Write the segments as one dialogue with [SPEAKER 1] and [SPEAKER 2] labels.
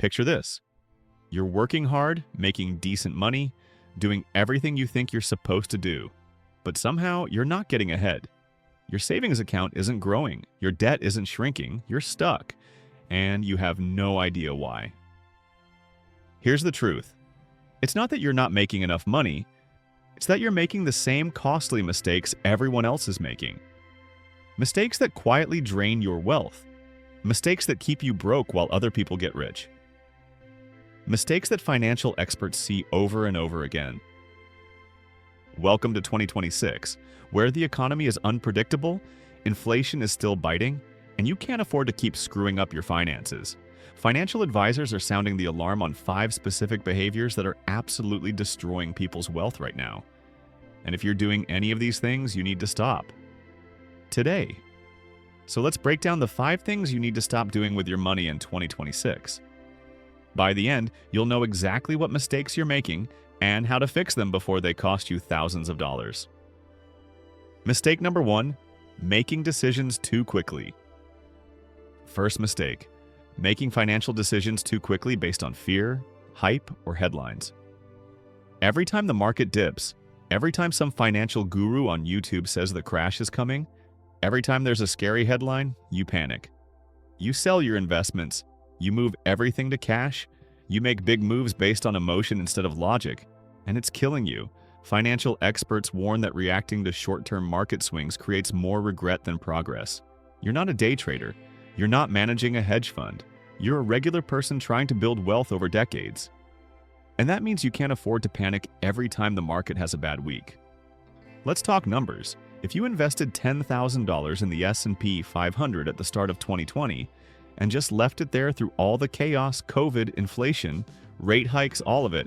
[SPEAKER 1] Picture this. You're working hard, making decent money, doing everything you think you're supposed to do, but somehow you're not getting ahead. Your savings account isn't growing, your debt isn't shrinking, you're stuck, and you have no idea why. Here's the truth. It's not that you're not making enough money, it's that you're making the same costly mistakes everyone else is making. Mistakes that quietly drain your wealth. Mistakes that keep you broke while other people get rich. Mistakes that financial experts see over and over again. Welcome to 2026, where the economy is unpredictable, inflation is still biting, and you can't afford to keep screwing up your finances. Financial advisors are sounding the alarm on 5 specific behaviors that are absolutely destroying people's wealth right now. And if you're doing any of these things, you need to stop. Today. So let's break down the 5 things you need to stop doing with your money in 2026. By the end, you'll know exactly what mistakes you're making and how to fix them before they cost you thousands of dollars. Mistake number 1, making decisions too quickly. First mistake, making financial decisions too quickly based on fear, hype, or headlines. Every time the market dips, every time some financial guru on YouTube says the crash is coming, every time there's a scary headline, you panic. You sell your investments, you move everything to cash, you make big moves based on emotion instead of logic, and it's killing you. Financial experts warn that reacting to short-term market swings creates more regret than progress. You're not a day trader. You're not managing a hedge fund. You're a regular person trying to build wealth over decades. And that means you can't afford to panic every time the market has a bad week. Let's talk numbers. If you invested $10,000 in the S&P 500 at the start of 2020 and just left it there through all the chaos, COVID, inflation, rate hikes, all of it,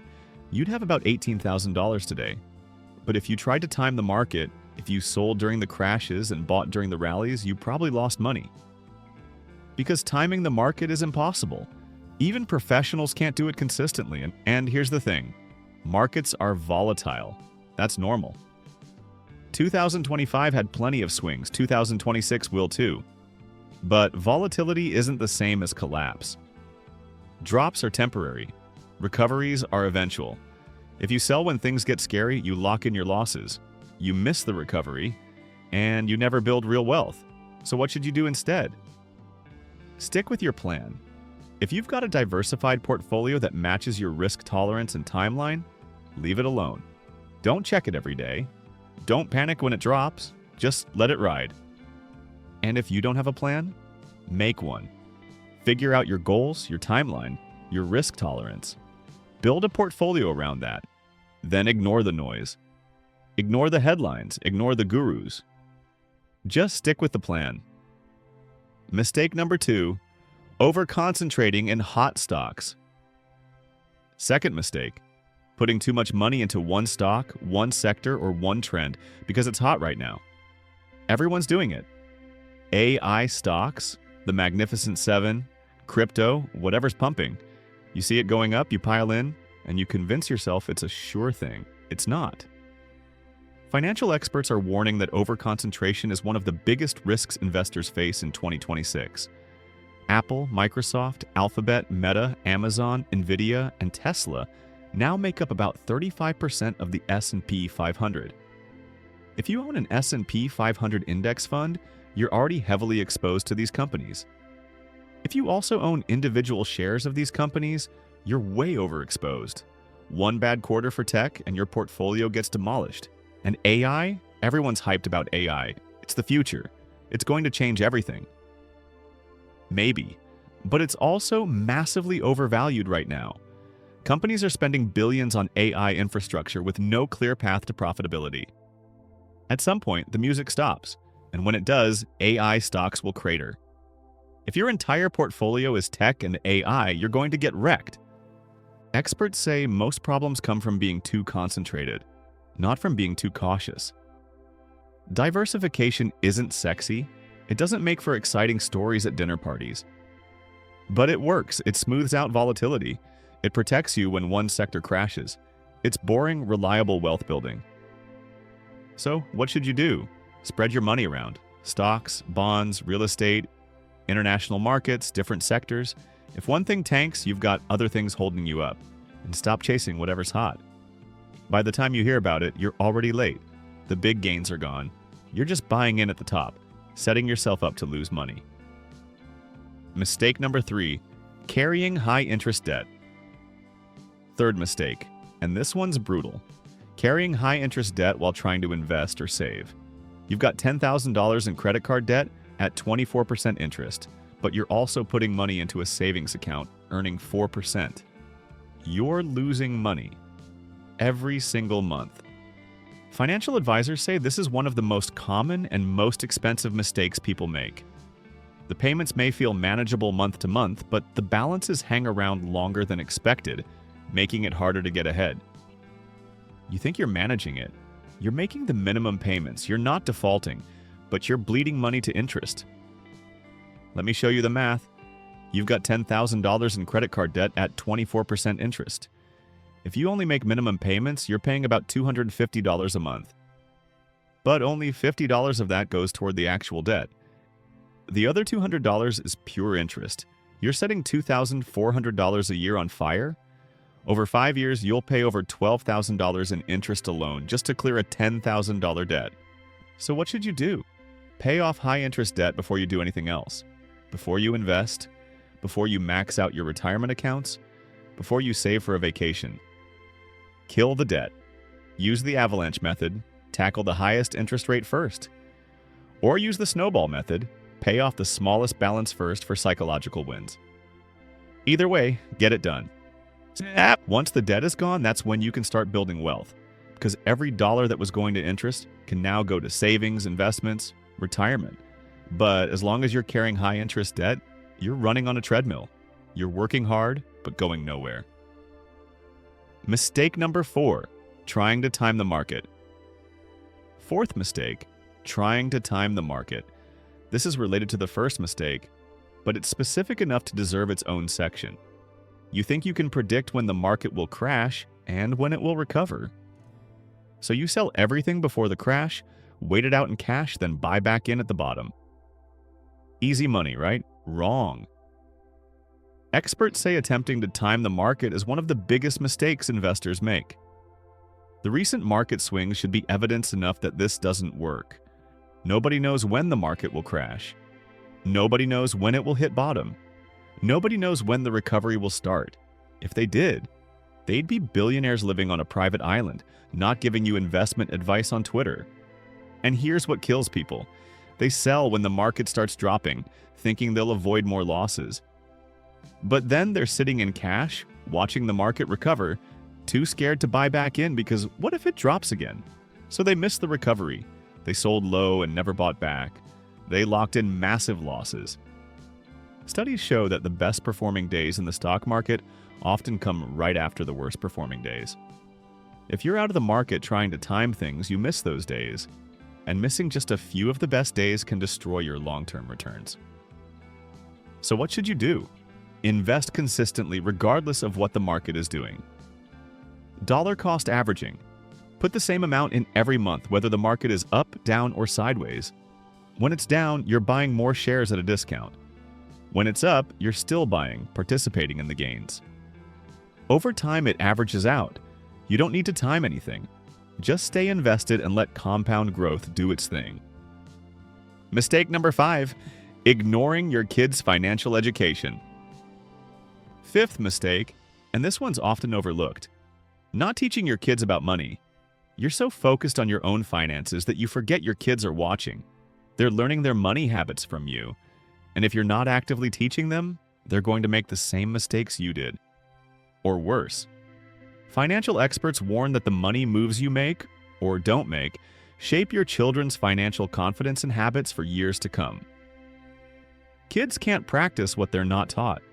[SPEAKER 1] you'd have about $18,000 today. But if you tried to time the market, if you sold during the crashes and bought during the rallies, you probably lost money. Because timing the market is impossible. Even professionals can't do it consistently. And here's the thing, markets are volatile. That's normal. 2025 had plenty of swings, 2026 will too. But volatility isn't the same as collapse. Drops are temporary. Recoveries are eventual. If you sell when things get scary, you lock in your losses. You miss the recovery, and you never build real wealth. So what should you do instead? Stick with your plan. If you've got a diversified portfolio that matches your risk tolerance and timeline, leave it alone. Don't check it every day. Don't panic when it drops. Just let it ride. And if you don't have a plan, make one. Figure out your goals, your timeline, your risk tolerance. Build a portfolio around that. Then ignore the noise. Ignore the headlines. Ignore the gurus. Just stick with the plan. Mistake number 2, over-concentrating in hot stocks. Second mistake, putting too much money into one stock, one sector, or one trend because it's hot right now. Everyone's doing it. AI stocks, the Magnificent Seven, crypto, whatever's pumping. You see it going up, you pile in, and you convince yourself it's a sure thing. It's not. Financial experts are warning that overconcentration is one of the biggest risks investors face in 2026. Apple, Microsoft, Alphabet, Meta, Amazon, Nvidia, and Tesla now make up about 35% of the S&P 500. If you own an S&P 500 index fund, you're already heavily exposed to these companies. If you also own individual shares of these companies, you're way overexposed. One bad quarter for tech and your portfolio gets demolished. And AI? Everyone's hyped about AI. It's the future. It's going to change everything. Maybe. But it's also massively overvalued right now. Companies are spending billions on AI infrastructure with no clear path to profitability. At some point, the music stops. And when it does, AI stocks will crater. If your entire portfolio is tech and AI, you're going to get wrecked. Experts say most problems come from being too concentrated, not from being too cautious. Diversification isn't sexy. It doesn't make for exciting stories at dinner parties. But it works. It smooths out volatility. It protects you when one sector crashes. It's boring, reliable wealth building. So, what should you do? Spread your money around. Stocks, bonds, real estate, international markets, different sectors. If one thing tanks, you've got other things holding you up. And stop chasing whatever's hot. By the time you hear about it, you're already late. The big gains are gone. You're just buying in at the top, setting yourself up to lose money. Mistake number 3, carrying high-interest debt. Third mistake, and this one's brutal. Carrying high-interest debt while trying to invest or save. You've got $10,000 in credit card debt at 24% interest, but you're also putting money into a savings account, earning 4%. You're losing money every single month. Financial advisors say this is one of the most common and most expensive mistakes people make. The payments may feel manageable month to month, but the balances hang around longer than expected, making it harder to get ahead. You think you're managing it. You're making the minimum payments. You're not defaulting, but you're bleeding money to interest. Let me show you the math. You've got $10,000 in credit card debt at 24% interest. If you only make minimum payments, you're paying about $250 a month. But only $50 of that goes toward the actual debt. The other $200 is pure interest. You're setting $2,400 a year on fire? Over 5 years, you'll pay over $12,000 in interest alone just to clear a $10,000 debt. So what should you do? Pay off high-interest debt before you do anything else. Before you invest, before you max out your retirement accounts, before you save for a vacation. Kill the debt. Use the avalanche method. Tackle the highest interest rate first. Or use the snowball method. Pay off the smallest balance first for psychological wins. Either way, get it done. Once the debt is gone, that's when you can start building wealth. Because every dollar that was going to interest can now go to savings, investments, retirement. But as long as you're carrying high interest debt, you're running on a treadmill. You're working hard, but going nowhere. Mistake number 4, trying to time the market. Fourth mistake, trying to time the market. This is related to the first mistake, but it's specific enough to deserve its own section. You think you can predict when the market will crash and when it will recover. So you sell everything before the crash, wait it out in cash, then buy back in at the bottom. Easy money, right? Wrong. Experts say attempting to time the market is one of the biggest mistakes investors make. The recent market swings should be evidence enough that this doesn't work. Nobody knows when the market will crash. Nobody knows when it will hit bottom. Nobody knows when the recovery will start. If they did, they'd be billionaires living on a private island, not giving you investment advice on Twitter. And here's what kills people. They sell when the market starts dropping, thinking they'll avoid more losses. But then they're sitting in cash, watching the market recover, too scared to buy back in because what if it drops again? So they missed the recovery. They sold low and never bought back. They locked in massive losses. Studies show that the best performing days in the stock market often come right after the worst performing days. If you're out of the market trying to time things, you miss those days. And missing just a few of the best days can destroy your long-term returns. So what should you do? Invest consistently regardless of what the market is doing. Dollar cost averaging. Put the same amount in every month, whether the market is up, down, or sideways. When it's down, you're buying more shares at a discount. When it's up, you're still buying, participating in the gains. Over time, it averages out. You don't need to time anything. Just stay invested and let compound growth do its thing. Mistake number 5, ignoring your kids' financial education. Fifth mistake, and this one's often overlooked, not teaching your kids about money. You're so focused on your own finances that you forget your kids are watching. They're learning their money habits from you. And if you're not actively teaching them, they're going to make the same mistakes you did. Or worse. Financial experts warn that the money moves you make, or don't make, shape your children's financial confidence and habits for years to come. Kids can't practice what they're not taught.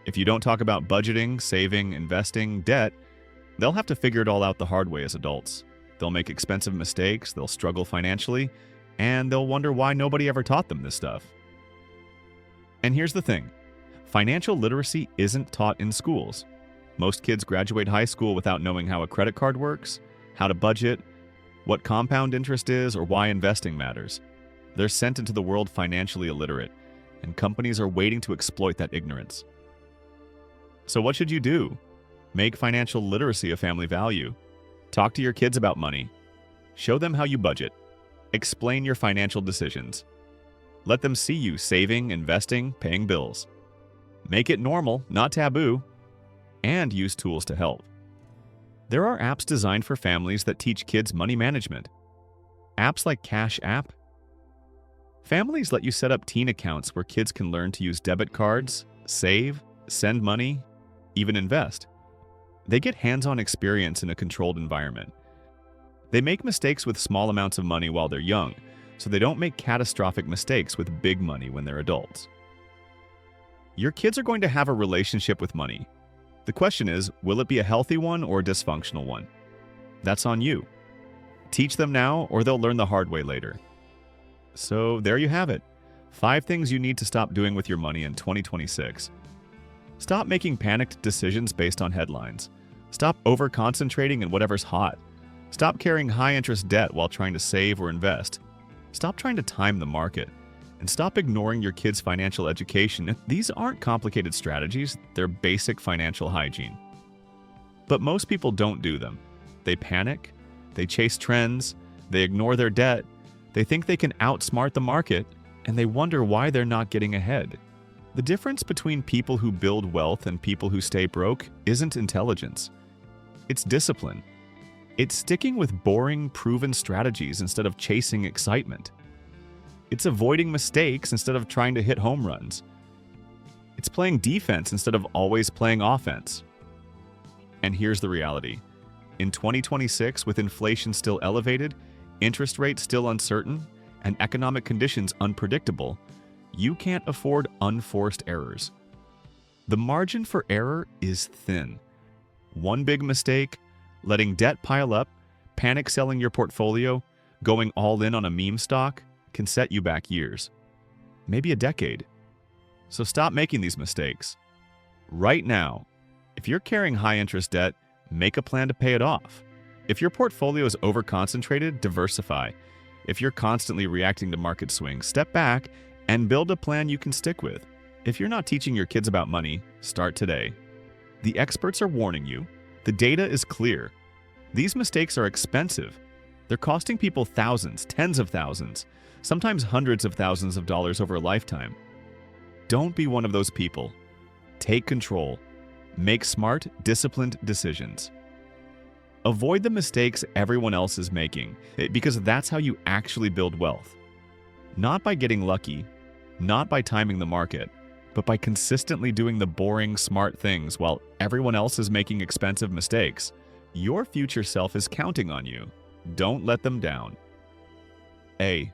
[SPEAKER 1] If you don't talk about budgeting, saving, investing, debt, they'll have to figure it all out the hard way as adults. They'll make expensive mistakes, they'll struggle financially, and they'll wonder why nobody ever taught them this stuff. And here's the thing. Financial literacy isn't taught in schools. Most kids graduate high school without knowing how a credit card works, how to budget, what compound interest is, or why investing matters. They're sent into the world financially illiterate, and companies are waiting to exploit that ignorance. So what should you do? Make financial literacy a family value. Talk to your kids about money. Show them how you budget. Explain your financial decisions. Let them see you saving, investing, paying bills. Make it normal, not taboo. And use tools to help. There are apps designed for families that teach kids money management. Apps like Cash App. Families let you set up teen accounts where kids can learn to use debit cards, save, send money, even invest. They get hands-on experience in a controlled environment. They make mistakes with small amounts of money while they're young, so they don't make catastrophic mistakes with big money when they're adults. Your kids are going to have a relationship with money. The question is, will it be a healthy one or a dysfunctional one? That's on you. Teach them now, or they'll learn the hard way later. So there you have it. 5 things you need to stop doing with your money in 2026. Stop making panicked decisions based on headlines. Stop over-concentrating in whatever's hot. Stop carrying high-interest debt while trying to save or invest. Stop trying to time the market. And stop ignoring your kids' financial education. These aren't complicated strategies, they're basic financial hygiene. But most people don't do them. They panic, they chase trends, they ignore their debt, they think they can outsmart the market, and they wonder why they're not getting ahead. The difference between people who build wealth and people who stay broke isn't intelligence. It's discipline. It's sticking with boring, proven strategies instead of chasing excitement. It's avoiding mistakes instead of trying to hit home runs. It's playing defense instead of always playing offense. And here's the reality. In 2026, with inflation still elevated, interest rates still uncertain, and economic conditions unpredictable, you can't afford unforced errors. The margin for error is thin. One big mistake, letting debt pile up, panic selling your portfolio, going all in on a meme stock, can set you back years, maybe a decade. So stop making these mistakes. Right now, if you're carrying high-interest debt, make a plan to pay it off. If your portfolio is over-concentrated, diversify. If you're constantly reacting to market swings, step back and build a plan you can stick with. If you're not teaching your kids about money, start today. The experts are warning you. The data is clear. These mistakes are expensive. They're costing people thousands, tens of thousands, sometimes hundreds of thousands of dollars over a lifetime. Don't be one of those people. Take control. Make smart, disciplined decisions. Avoid the mistakes everyone else is making, because that's how you actually build wealth. Not by getting lucky, not by timing the market, but by consistently doing the boring, smart things while everyone else is making expensive mistakes. Your future self is counting on you. Don't let them down. A.